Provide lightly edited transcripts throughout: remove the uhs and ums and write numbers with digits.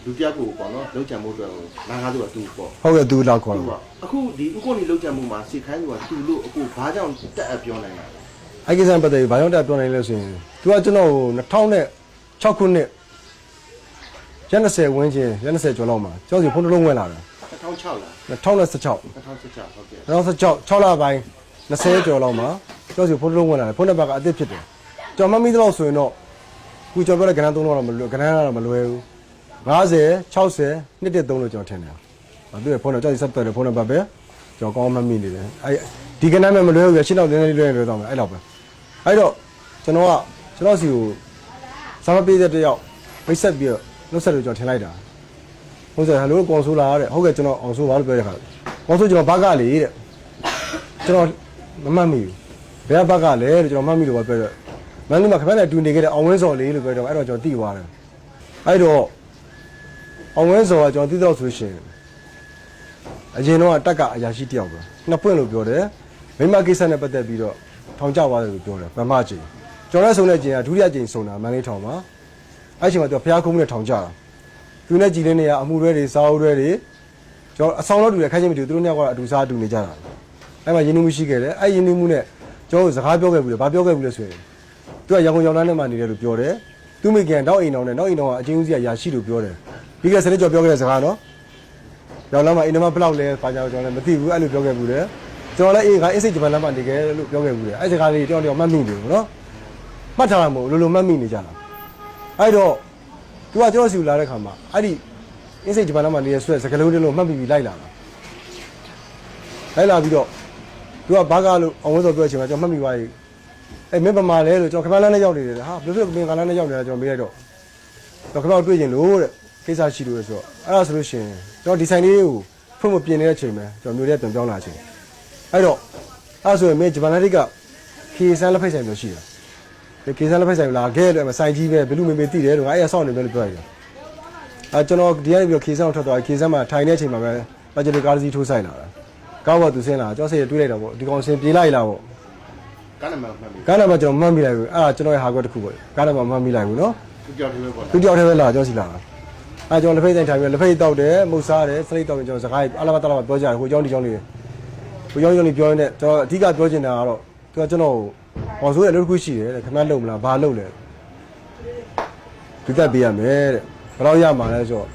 လူတယောက်ကိုပေါ့နော်လောက်ချင်မှုအတွက်လာကားသူကသူ့ပေါ့ဟုတ်ကဲ့သူလောက်ခေါ်တော့အခုဒီဥက္ကိုနေလောက်ချင်မှုမှာစိတ်ခိုင်းသူကသူ့လို့အခုဘာကြောင့်တက်အပ်ပြောနိုင်တာလဲအဲ့ကိစ္စပတ်သက်ပြီးဘာကြောင့်တက်ပြောနိုင်လဲဆိုရင်သူကကျွန်တော်2006ခုနှစ်ရက်20ဝန်းကျင်ရက်20ကျော်လောက်မှာကျောင်းစီဖုန်းတစ်လုံးဝင်လာတယ်2006လား2016ဟုတ်ကဲ့2016 6လပိုင်း20ကျော်လောက်မှာကျောင်းစီဖုန်းတစ်လုံးဝင်လာတယ်ဖုန်းနံပါတ်ကအသစ်ဖြစ်တယ်ကျွန်တော်မှတ်မိသလောက်ဆိုရင်တော့ခုကျွန်တော်ပြောတဲ့ကဏ္ဍ3တော့မလွယ်ကဏ္ဍကတော့မလွယ်ဘူး50 60 113လို့ကျွန်တော်ထင်တယ်။သူ့ရဲ့ဖုန်းတော့ကြောက်ဆက်တယ်ဖုန်းနံပါတ်ပဲကျွန်တော်ကောင်းမှတ်မိနေတယ်။အဲဒီကဏ္ဍမဲ့မလွယ်ဘူးရှင်းတော့နည်းနည်းလွယ်တော့မယ်အဲ့လောက်ပဲ။အဲ့တော့ကျွန်တော်စီကိုစာမပေးတဲ့တယောက်မိတ်ဆက်ပြီးတော့နှုတ်ဆက်လို့ကျွန်တော်ထင်လိုက်တာ။ဟုတ်တယ်ဟယ်လိုကောင်ဆိုလာတဲ့ဟုတ်ကဲ့ကျွန်တော်အောင်ဆိုပါလို့ပြောတဲ့ခါ။ကောင်ဆိုကျွန်တော်ဘက်ကလေတဲ့။ကျွန်တော်မမှတ်မိဘူး။ဘယ်ဘက်ကလဲလို့ကျွန်တော်မှတ်မိလို့ပြောတော့မန္တလေးမှာခဏနဲ့တူနေခဲ့တဲ့အောင်ဝင်းစော်လေးလို့ပြောတော့အဲ့တော့ကျွန်တော်သိသွားတယ်။အဲ့တော့အောင်ဝဲစော်ကကျွန်တော်သိတော့ဆိုရှင်အရင်တော့တက်ကအရာရှိတယောက်ပဲနှစ်ပွင့်လို့ပြောတယ်မိမကိစ္စနဲ့ပတ်သက်ပြီးတော့ထောင်ကျသွားတယ်လို့ပြောတယ်ဗမာကြီးကျွန်တော်လည်းဆုံတဲ့ကျင်ကဒုတိယကျင်ဆုံတာမန္တလေးထောင်မှာအဲ့ချိန်မှာသူကဖျားခုံးနဲ့ထောင်ကျတာသူနဲ့ကြည်လင်းနေရအမှုတွေတွေစာအုပ်တွေကျွန်တော်အဆောင်တော့တူတယ်ခိုင်းချင်းမတူသူတို့နှစ်ယောက်ကအတူစားတူနေကြတာအဲ့မှာရင်းနှီးမှုရှိခဲ့တယ်အဲ့ရင်းနှီးမှုနဲ့ကျွန်တော်စကားပြောခဲ့ဘူးလေဘာပြောခဲ့ဘူးလဲဆိုရင်သူကရန်ကုန်ရောင်တန်းထဲမှာနေတယ်လို့ပြောတယ်သူမိခင်တော့အိမ်တော်နဲ့နောက်အိမ်တော်ကအချင်းဦးစီးကရာရှိလို့ပြောတယ်ပြီးခဲ့စနေကျော်ပြောခဲ့တဲ့စကားနော်။ရောင်လမ်းမှာအိမ်ထဲမှာဘလောက်လဲဘာကြောင့်ကျွန်တော်လည်းမသိဘူးအဲ့လိုပြောခဲ့ဘူးလေ။ကျွန်တော်လည်းအေးငါအစ်စိတ်ဂျပန်လမ်းမှာနေခဲ့လို့ပြောခဲ့ဘူးလေ။အဲ့စကားလေးကျွန်တော်မှတ်မိနေဘူးနော်။မှတ်ထားတာမဟုတ်လိုမှတ်မိနေကြတာ။အဲ့တော့သူကကျွန်တော်စီလာတဲ့ခါမှာအဲ့ဒီအစ်စိတ်ဂျပန်လမ်းမှာနေတဲ့ဆွဲစကလုံးတွေလို့မှတ်မိပြီးလိုက်လာတာ။လိုက်လာပြီးတော့သူကဘာကလို့အောင်ဝဲစောပြောချင်မှာကျွန်တော်မှတ်မိသွားပြီ။အဲ့မင်းဗမာလဲလို့ကျွန်တော်ခမန်းလန်းနဲ့ရောက်နေတယ်ဟာဘယ်လိုမင်းကလန်းနဲ့ရောက်နေတာကျွန်တော်မေးလိုက်တော့တော့ခမောက်တွေ့ရင်လို့တဲ့ကိစ္စရှိလို့ဆိုတော့အဲ့ဒါဆိုလို့ရှိရင်ကျွန်တော်ဒီဆိုင်လေးကိုဖွင့်မပြင်နေတဲ့အချိန်မှာကျွန်တော်မျိုးလေးပြန်ပြောင်းလာချိန်အဲ့တော့အဲ့ဆိုရင်မင်းဂျပန်လက်ကခေဆန်းလက်ဖိတ်ဆိုင်မျိုးရှိတယ်ခေဆန်းလက်ဖိတ်ဆိုင်လာခဲ့လို့အဲ့မှာဆိုင်ကြီးပဲဘလူမေမေတိတယ်လို့အဲ့ရဆောက်နေတယ်လို့ပြောရတယ်အဲ့ကျွန်တော်ဒီကနေပြီးခေဆန်းကိုထွက်သွားခေဆန်းမှာထိုင်တဲ့အချိန်မှာပဲဘတ်ဂျက်ကားစီထိုးဆိုင်လာတာကောက်တော့သူဆင်းလာကျွန်တော်စိတ်တွေးလိုက်တော့ဗောဒီကောင်ဆင်းပြေးလိုက်လာဗောကားနံပါတ်မှတ်ပြီကားနံပါတ်ကျွန်တော်မှတ်မိလိုက်ဘူးအဲ့ဒါကျွန်တော်ရဲ့ဟာကွက်တစ်ခုပေါ့ကားနံပါတ်မှတ်မိလိုက်ဘူးနော်သူကြောက်တယ်ပဲပေါ့သူကြောက်တယ်ပဲလာကျွန်တော်စီလာအဲကျွန်တော်လက်ဖိတ်ဆိုင်ထိုင်ပြီးလက်ဖိတ်တောက်တယ်မုတ်စားတယ်စလိတ်တောက်တယ်ကျွန်တော်စကားအလားပါတလားပြောကြတယ်ဟိုเจ้าဒီเจ้าလေးဟိုเจ้าလေးပြောနေတဲ့ကျွန်တော်အဓိကပြောချင်တာကတော့သူကကျွန်တော်ဟောဆိုရလို့တစ်ခုရှိတယ်တဲ့ခင်ဗျားလုံမလားဘာလုံလဲဒီတက်ပေးရမယ်တဲ့ဘယ်တော့ရမှာလဲဆိုတော့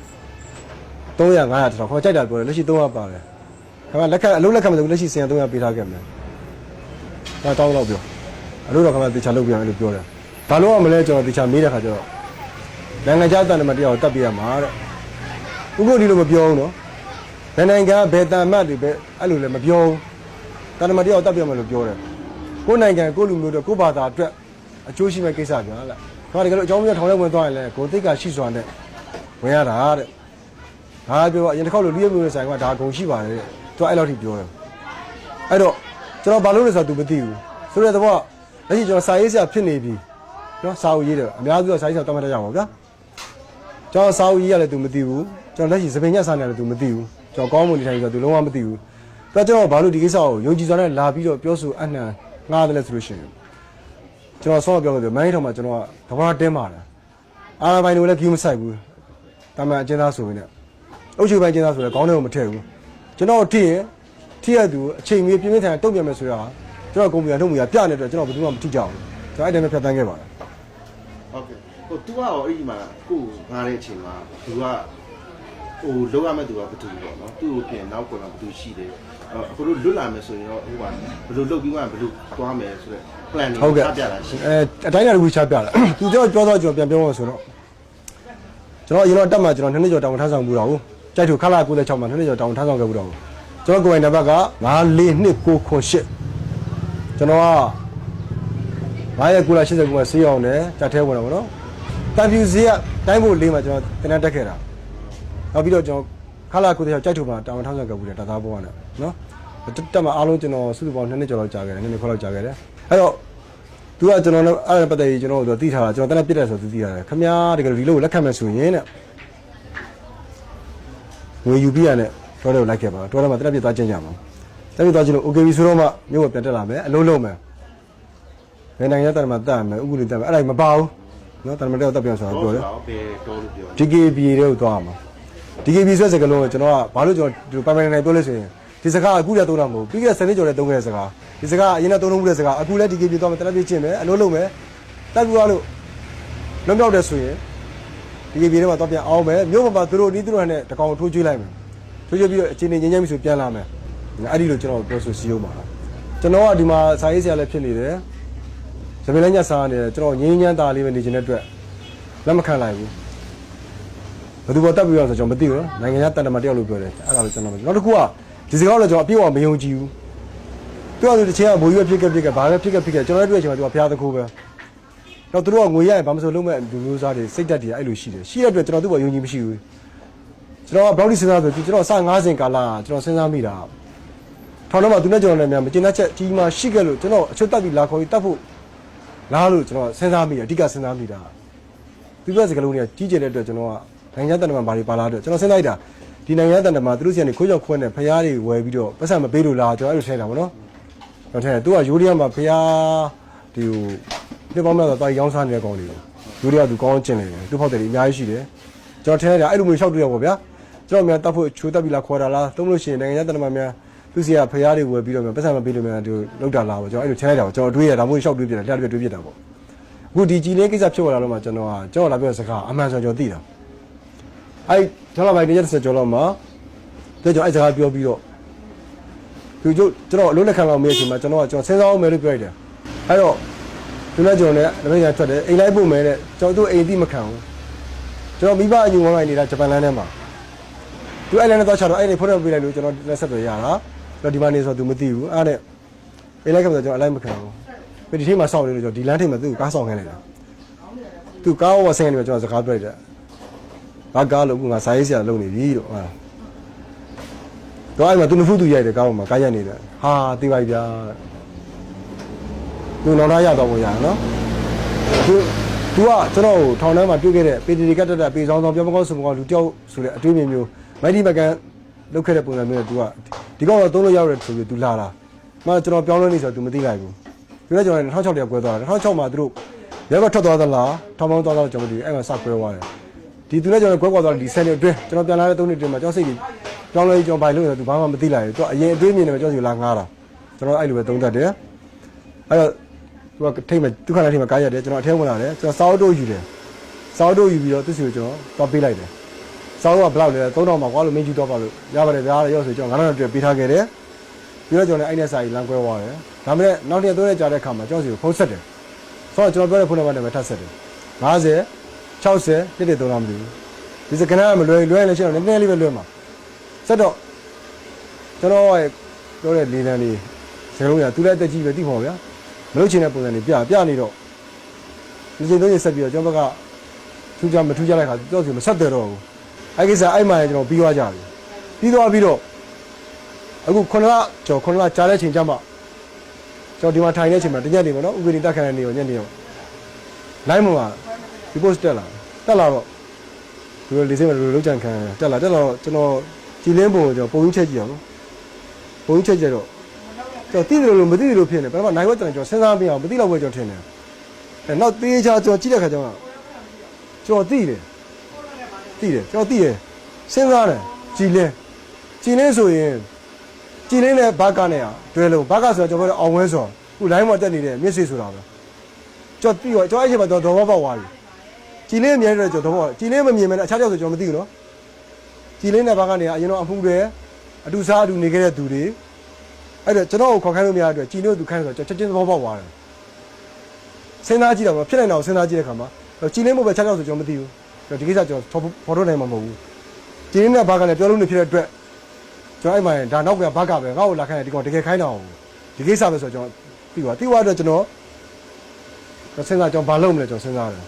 300 500တောင်ခေါ်ကြိုက်တာပြောတယ်လက်ရှိ300ပါတယ်ခင်ဗျာလက်ခတ်အလုံးလက်ခတ်မလို့လက်ရှိ100 300ပေးထားခဲ့မယ်ဒါတောင်းတော့ပြောအလို့တော့ခင်ဗျာတေချာလုပ်ပြန်လို့ပြောတယ်ဘာလို့မလဲကျွန်တော်တေချာမေးတဲ့ခါကျတော့နိုင်ငံခြားတန်တမတ်တရားကိုတတ်ပြရမှာတဲ့ဥက္ကုဒီလိုမပြောဘူးနော်ဘယ်နိုင်ငံဘယ်တန်မတ်တွေပဲအဲ့လိုလည်းမပြောဘူးတန်တမတ်တရားကိုတတ်ပြရမယ်လို့ပြောတယ်ကိုယ်နိုင်ငံကိုယ်လူမျိုးတို့ကိုယ်ဘာသာအတွက်အကျိုးရှိမဲ့ကိစ္စပြန်လားဒါတကယ်လို့အကြောင်းမျိုးထောင်ထဲဝင်သွားရင်လည်းကိုယ်သိက္ခာရှိစွာနဲ့ဝင်ရတာတဲ့ဒါပြောအရင်တစ်ခေါက်လို့လူရမျိုးနဲ့ဆိုင်ကဒါဂုံရှိပါတယ်တဲ့သူအဲ့လောက်ထိပြောတယ်အဲ့တော့ကျွန်တော်ဘာလို့လဲဆိုတော့ तू မသိဘူးဆိုတဲ့တော့လက်ရှိကျွန်တော်စာရေးဆရာဖြစ်နေပြီနော်စာအုပ်ရေးတယ်အများစုကစာရေးဆရာတောင်းမှတ်ကြပါဗျာကျွန်တော်စာအုပ်ရေးရလဲ तू မသိဘူးကျွန်တော်လက်ရှိစပင်ညက်စာနေလဲ तू မသိဘူးကျွန်တော်ကောင်းမွန်နေထိုင်ဆိုတော့ तू လုံးဝမသိဘူးဒါကျွန်တော်ဘာလို့ဒီကိစ္စကိုယုံကြည်စွာနဲ့လာပြီးတော့ပြောဆိုအနှံငှားတယ်လဲဆိုလို့ရှိရင်ကျွန်တော်ဆောင်းပြောလို့မန်းကြီးထောင်မှာကျွန်တော်ကဘာတင်းပါတယ်အာရပိုင်းတွေလည်း view မဆိုင်ဘူးတာမန်အကျဉ်းသားဆိုရင်လည်းအုပ်ချုပ်ပိုင်းအကျဉ်းသားဆိုလည်းခေါင်းထဲကိုမထည့်ဘူးကျွန်တော်ထိရသူအချိန်မီပြင်းပြထန်တုံ့ပြန်မယ်ဆိုတာကျွန်တော်ကွန်ပျူတာထုတ်မှုရပြနေတဲ့အတွက်ကျွန်တော်ဘယ်သူမှမထိကြဘူးကျွန်တော်အဲ့တိုင်းပဲဖြတ်တန်းခဲ့ပါတယ်ဟုတ်ကဲ့ဟို तू ကရောအဲ့ဒီမှာကိုငားတဲ့အချိန်မှာ तू ကဟိုလောက်ရမဲ့ तू ကဘာတူပေါ့နော်သူ့ကိုပြင်နောက်ကွယ်မှာဘာတူရှိတယ်အခုတို့လွတ်လာမယ်ဆိုရင်တော့ဟိုပါဘယ်လိုလုပ်ပြီးမှဘယ်လိုသွားမယ်ဆိုတော့ plan တွေချပြတာရှိအတိုင်းအတာတစ်ခုချပြတာ तू ပြောတော့ကျွန်တော်ပြန်ပြောမှာဆိုတော့ကျွန်တော်အရင်တော့တက်မှာကျွန်တော်2နှစ်ကျော်တောင်ထမ်းဆောင်မှုတော့ကြိုက်သူခလာ96မှာ2နှစ်ကျော်တောင်ထမ်းဆောင်ခဲ့မှုတော့ကျွန်တော်ကိုယ်ပိုင်နံပါတ်က94298ကျွန်တော်က98989မှာဆေးအောင်တယ်တက်ထဲဝင်တော့ဗောနော်တန်ဖြူဈေးကတိုင်းဖို့လေးမှာကျွန်တော်တင်တန်းတက်ခဲ့တာနောက်ပြီးတော့ကျွန်တော်ခလာ96ကြိုက်သူမှာတောင်ထမ်းဆောင်ခဲ့မှုတယ်တာသားဘောကနဲ့နော်တက်မှာအားလုံးကျွန်တော်စုစုပေါင်း2နှစ်ကျော်လောက်ကြာခဲ့တယ်2နှစ်ခွဲလောက်ကြာခဲ့တယ်အဲ့တော့သူကကျွန်တော်အဲ့ဒါပတ်သက်ပြီးကျွန်တော်တို့သိထားတာကျွန်တော်တန်းပြစ်တယ်ဆိုသူသိရတယ်ခမားတကယ်ဒီလိုလက်ခံမယ်ဆိုရင်တဲ့ငွေယူပြရနဲ့တော်တော်လိုက်ခဲ့ပါတော်တော်မှတက်ပြစ်သွားကျင်းကြပါတက်ပြစ်သွားကျင်းလို့ okay ပြီဆိုတော့မှမြို့ကပြန်တက်လာမယ်အလုံးလုံးမယ်ဘယ်နိုင်ငံတက်မှတက်မယ်ဥက္ကုလီတက်မယ်အဲ့ဒါမပါဘူး နော်တန်တမတက်တက်ပြန်ဆိုတာပြောတယ် ဘယ်တော်လို့ပြော DKB တွေကိုသွားမှာ DKB ဆိုတဲ့စကားလုံးကိုကျွန်တော်ကဘာလို့ကျွန်တော်ပိုင်ပိုင်နိုင်ပြောလဲဆိုရင်ဒီစကားအခုလည်းသုံးတာမဟုတ်ပြီးခဲ့တဲ့စနေကျော်လည်းသုံးခဲ့တဲ့စကားဒီစကားအရင်ကသုံးမှုတဲ့စကားအခုလည်း DKB သွားမယ်တလက်ပြချင်းမယ်အလုပ်လုပ်မယ်တက်ပြီးသွားလို့လွန်မြောက်တဲ့ဆိုရင် DKB ထဲမှာတော့ပြန်အောင်မယ်မြို့မှာသူတို့နီးသူတို့နဲ့တကောင်ထိုးကျွေးလိုက်မယ်ထိုးကျွေးပြီးတော့အချင်းချင်းငြိမ်းချမ်းပြီးဆိုပြန်လာမယ်အဲ့ဒီလိုကျွန်တော်ပြောဆိုစီးရုံးပါကျွန်တော်ကဒီမှာစာရေးဆရာလည်းဖြစ်နေတယ်ဇပင်လည်းညစားနေတယ်ကျွန်တော်ငြိမ်းချမ်းသားလေးပဲနေခြင်းတဲ့အတွက်လက်မခံလိုက်ဘူးဘယ်သူပေါ်တက်ပြီးတော့ဆိုကျွန်တော်မသိဘူးနော်နိုင်ငံခြားတန်တမာတယောက်လို့ပြောတယ်အဲ့ဒါလည်းကျွန်တော်နောက်တစ်ခုကဒီစကားလည်းကျွန်တော်အပြည့်အဝမယုံကြည်ဘူးသူကသူတစ်ချိန်ကဘိုးကြီးပဲဖြစ်ခဲ့ဘာပဲဖြစ်ခဲ့ကျွန်တော်တို့တွေ့ချင်မှသူကဖျားသခိုးပဲတော့သူတို့ကငွေရရင်ဘာမှမဆိုလုံးမဲ့လူမျိုးစားတွေစိတ်တက်တွေအဲ့လိုရှိတယ်ရှိတဲ့အတွက်ကျွန်တော်သူ့ဘောယုံကြည်မရှိဘူးကျွန်တော်ကဘယ်လိုစဉ်းစားဆိုကျွန်တော်စ90ကာလကျွန်တော်စဉ်းစားမိတာထောင်တော့မှသူနဲ့ကျွန်တော်လည်းများမကျင်တတ်ချက်ကြီးမှရှိခဲ့လို့ကျွန်တော်အချွတ်တက်ပြီးလာခေါ်ပြီးတတ်ဖို့လားလို့ကျွန်တော်စဉ်းစားမိတယ်အဓိကစဉ်းစားမိတာသူပြောစကားလုံးတွေကကြီးကျယ်တဲ့အတွက်ကျွန်တော်ကနိုင်ငံတန်တမန်ဘာတွေပါလာတော့ကျွန်တော်စဉ်းစားလိုက်တာဒီနိုင်ငံတန်တမန်သူတို့စီကနေခိုးကြောက်ခွန်းနဲ့ဖျားတွေဝယ်ပြီးတော့ပတ်စံမပေးလို့လားကျွန်တော်အဲ့လိုထင်တာဗောနော်ကျွန်တော်ထင်တယ်သူကယူရီးယားမှာဖျားဒီဟိုဒီပေါင်းမဲ့တော့တာရောင်းစားနေတဲ့ကောင်တွေယူရီးယားသူကောင်းကျင်နေတယ်သူဖောက်တယ်အများကြီးရှိတယ်ကျွန်တော်ထင်တယ်အဲ့လိုမျိုးရှောက်တွေ့ရပါဗျာကျွန်တော်များတတ်ဖို့ချိုးတက်ပြီးလာခေါ်တာလားသုံးလို့ရှိရင်နိုင်ငံတန်တမန်များသူစီကဖျားတွေဝယ်ပြီးတော့ပတ်စံမပေးလို့များသူလောက်တာလားဗောကျွန်တော်အဲ့လိုထင်လိုက်တာဗောကျွန်တော်တွေးရတာမို့ရှောက်တွေးပြတယ်တရားတွေးပြတာဗောအခုဒီကြည်လင်းကိစ္စဖြစ်လာတော့မှကျွန်တော်လာပြောစကားအမှန်ဆိုကျွန်တော်သိတာအဲ့ကျွန်တော်ဗိုင်နေချက်ကျွန်တော်မှာကျွန်တော်အဲ့စကားပြောပြီးတော့သူတို့ကျွန်တော်အလုံးလက်ခံလောက်မေးအချိန်မှာကျွန်တော်စဉ်းစားအောင်မယ်လို့ပြောလိုက်တယ်အဲ့တော့သူနဲ့ကျွန်တော်နဲ့လက်မရထွက်တယ်အိမ်လိုက်ပို့မယ်တဲ့ကျွန်တော်သူ့အိမ်တိမခံဘူးကျွန်တော်မိဘအညူဝိုင်းနေတာဂျပန်လမ်းထဲမှာသူအဲ့လမ်းနဲ့သွားချတော့အဲ့ဒီဖုန်းနဲ့ပေးလိုက်လို့ကျွန်တော်လက်ဆက်တွေရတာတော့ဒီမှာနေဆိုသူမသိဘူးအဲ့နဲ့အိမ်လိုက်ခဲ့ဆိုကျွန်တော်အလိုက်မခံဘူးဒီထိပ်မှာစောင့်နေလို့ကျွန်တော်ဒီလမ်းထိပ်မှာသူ့ကားဆောင်ခိုင်းလိုက်တာသူကားဝဆင်းနေမှာကျွန်တော်စကားပြောလိုက်တယ်ဘာကားလို့ငါစာရေးဆရာလုပ်နေပြီလို့ဟာတော့အဲ့မှာသူနှစ်ဖူးသူရိုက်တယ်ကားပေါ်မှာကားရိုက်နေတယ်ဟာသိပါပြီဗျာသူနောက်သားရတော့ကိုရနော်သူကကျွန်တော်ထောင်ထဲမှာတွေ့ခဲ့တဲ့ပေတီကတ်တက်ပေဆောင်ပြောမကောင်းဆိုမကောင်းလူတယောက်ဆိုတဲ့အတွေးမျိုးမိုက်ဒီမကန်လုပ်ခဲ့တဲ့ပုံစံမျိုးနဲ့သူကဒီကောင်တော့သုံးလို့ရတယ်ဆိုပြီးသူလာတာမှကျွန်တော်ပြောင်းလဲနေဆိုတော့သူမသိလိုက်ဘူးသူကကျွန်တော်2006တည်းကွဲသွားတယ်2006မှာသူတို့ရဲကထွက်သွားသလားထောင်ပေါင်းသွားတော့ကျွန်တော်ဒီအဲ့မှာစကွဲသွားတယ်ဒီသူနဲ့ကျွန်တော်ကွဲကွာသွားတယ်ဒီ10နှစ်အတွင်းကျွန်တော်ပြန်လာတဲ့3နှစ်အတွင်းမှာကျွန်တော်စိတ်ကြီးပြောင်းလဲကျွန်တော်ဘိုင်လို့ဆိုသူဘာမှမသိလိုက်ဘူးသူကအရင်အတွေးမြင်နေမှာကျွန်တော်စီလာငားတာကျွန်တော်အဲ့လိုပဲသုံးတတ်တယ်အဲ့တော့သူကထိတ်မှာဒုက္ခနဲ့ထိတ်မှာကားရတယ်ကျွန်တော်အထဲဝင်လာတယ်ကျွန်တော်စာအုပ်တို့ယူတယ်စာအုပ်တို့ယူပြီးတော့သူ့စီကိုကျွန်တော်တော့ပေးလိုက်တယ်စာအုပ်ကဘယ်လောက်လဲ3000မှာကွာလို့မင်းကြီးတော့ပါလို့ရပါတယ်ဗျာရောဆိုကျွန်တော်9000အတွက်ပေးထားခဲ့တယ်ပြီးတော့ကျွန်တော်လည်းအဲ့နဲ့စာကြီးလမ်းကွဲသွားတယ်ဒါပေမဲ့နောက်တစ်ရက်3ရက်ကြာတဲ့အခါမှာကျွန်တော်စီကိုဖုန်းဆက်တယ်ဆိုတော့ကျွန်တော်ပြောတဲ့ဖုန်းနံပါတ်နဲ့ပဲထပ်ဆက်တယ်50 60 113မလို့ဒီစကနာမလွယ်လည်းကျွန်တော်နည်းနည်းလေးပဲလွယ်မှာဆက်တော့ကျွန်တော်ရဲ့ပြောတဲ့လေးတန်းလေးစကလုံးရသူလည်းအသက်ကြီးပဲသိဖို့ဗျာမလုပ်ချင်တဲ့ပုံစံတွေပြနေတော့ဒီချိန်3ရက်ဆက်ပြီးတော့ကျွန်တော်ဘက်ကထူးကြမထူးကြလိုက်ခါတော့စီမဆက်တယ်တော့ဘူးအဲ့ကိစ္စအဲ့မှလည်းကျွန်တော်ပြီးသွားကြပြီပြီးသွားပြီးတော့အခု9လကျော်9လကြာတဲ့ချိန်ကျမှကျွန်တော်ဒီမှာထိုင်နေချိန်မှာတညက်နေပေါ့နော်ဥပဒေတက်ခံနေရောညက်နေရောလိုင်းမှာဒီ post တက်လာတော့ဒီလိုလေးစင်းမှာလုံးကြံခံတက်လာတော့ကျွန်တော်ကြည်လင်းပုံကိုကျွန်တော်ပုံကြီးချက်ကြည့်အောင်နော်ပုံကြီးချက်ကြတော့ကျွန်တော်သိတယ်လို့မသိတယ်လို့ဖြစ်နေပထမနိုင်ဝက်ကျွန်တော်စဉ်းစားပြအောင်မသိတော့ဘယ်ကျွန်တော်ထင်တယ်အဲနောက်သေးချာကျွန်တော်ကြည့်တဲ့ခါကျတော့ကျွန်တော်သိတယ်ကျွန်တော်သိတယ်စဉ်းစားတယ်ကြည်လင်းဆိုရင်ကြည်လင်းနဲ့ဘာကနဲ့တွဲလုံးဘာကဆိုတော့ကျွန်တော်ပြောအောင်ဝဲဆိုခုလိုင်းမှာတက်နေတဲ့မျက်စိဆိုတာပဲကျွန်တော်သိရောကျွန်တော်အဲ့ချိန်မှာတော့တော်ပေါက်သွားပြီကြည်လင်းအမြဲတမ်းကျွန်တော်တော့ကြည်လင်းမမြင်မဲနဲ့အခြားကြောက်ဆိုကျွန်တော်မသိဘူးနော်ကြည်လင်းနဲ့ဘာကနေအရင်တော့အမှုတွေအတူစားအတူနေခဲ့တဲ့သူတွေအဲ့တော့ကျွန်တော်ကိုခေါ်ခိုင်းလို့မရတဲ့အတွက်ကြည်လင်းကိုသူခိုင်းဆိုတော့ချက်ချင်းသဘောပေါက်သွားတယ်စဉ်းစားကြည့်တော့ဖြစ်နိုင်တော့စဉ်းစားကြည့်တဲ့ခါမှာကြည်လင်းမို့ပဲအခြားကြောက်ဆိုကျွန်တော်မသိဘူးဒီကိစ္စကျွန်တော်ဖော်ထုတ်နိုင်မှာမဟုတ်ဘူးကြည်လင်းနဲ့ဘာကနေပြောလို့နေဖြစ်တဲ့အတွက်ကျွန်တော်အဲ့မှာဒါနောက်ကဘာကပဲငါ့ကိုလာခိုင်းတယ်ဒီကောင်တကယ်ခိုင်းတာဒီကိစ္စပဲဆိုတော့ကျွန်တော်ပြီးသွားတော့ကျွန်တော်စဉ်းစားကျွန်တော်ဘာလုပ်မလဲကျွန်တော်စဉ်းစားတယ်